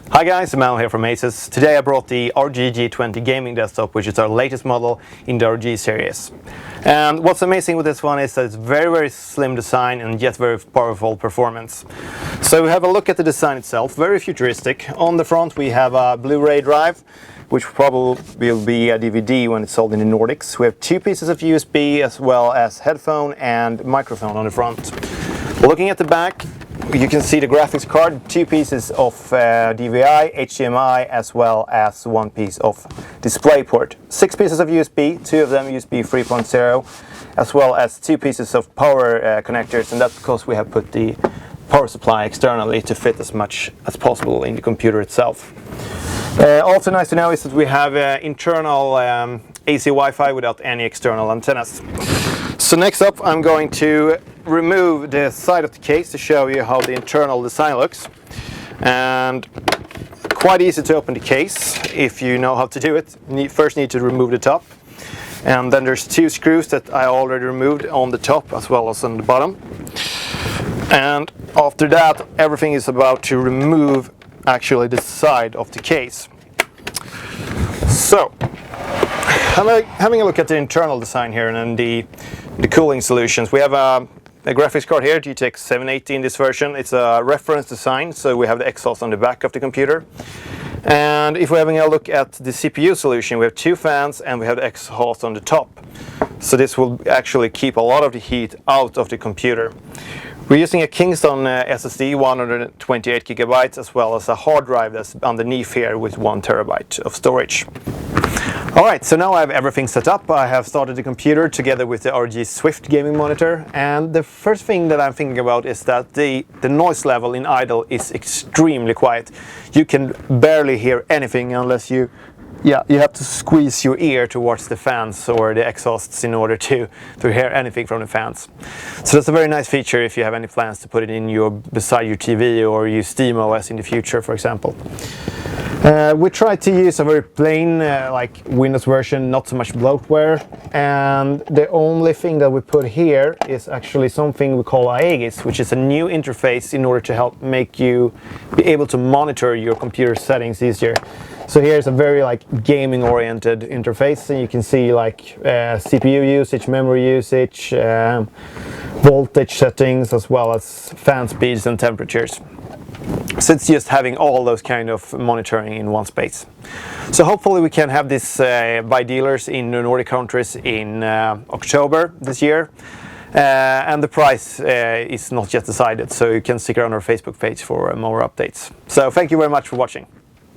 Hi guys, Emmanuel here from ASUS. Today I brought the ROG G20 Gaming desktop, which is our latest model in the ROG series. And what's amazing with this one is that it's very slim design and yet very powerful performance. So we have a look at the design itself, very futuristic. On the front we have a Blu-ray drive, which probably will be a DVD when it's sold in the Nordics. We have two pieces of USB as well as headphone and microphone on the front. Looking at the back, you can see the graphics card, two pieces of DVI, HDMI, as well as one piece of DisplayPort. 6 pieces of USB, 2 of them USB 3.0, as well as 2 pieces of power connectors, and that's because we have put the power supply externally to fit as much as possible in the computer itself. Also nice to know is that we have internal AC Wi-Fi without any external antennas. So next up I'm going to remove the side of the case to show you how the internal design looks. And quite easy to open the case if you know how to do it. First need to remove the top. And then there's 2 screws that I already removed on the top as well as on the bottom. And after that everything is about to remove actually the side of the case. So having a look at the internal design here and then the cooling solutions. We have a graphics card here, GTX 780 in this version. It's a reference design, so we have the exhaust on the back of the computer. And if we're having a look at the CPU solution, we have 2 fans and we have the exhaust on the top. So this will actually keep a lot of the heat out of the computer. We're using a Kingston SSD, 128 gigabytes, as well as a hard drive that's underneath here with 1 terabyte of storage. Alright, so now I have everything set up. I have started the computer together with the ROG Swift Gaming monitor, and the first thing that I'm thinking about is that the noise level in idle is extremely quiet. You can barely hear anything unless you have to squeeze your ear towards the fans or the exhausts in order to hear anything from the fans. So that's a very nice feature if you have any plans to put it in beside your TV or use SteamOS in the future, for example. We tried to use a very plain like Windows version, not so much bloatware, and the only thing that we put here is actually something we call ASUS, which is a new interface in order to help make you be able to monitor your computer settings easier. So here's a very gaming oriented interface, and you can see CPU usage, memory usage, voltage settings, as well as fan speeds and temperatures. So it's just having all those kind of monitoring in one space. So hopefully we can have this by dealers in the Nordic countries in October this year. And the price is not yet decided, so you can stick around our Facebook page for more updates. So thank you very much for watching.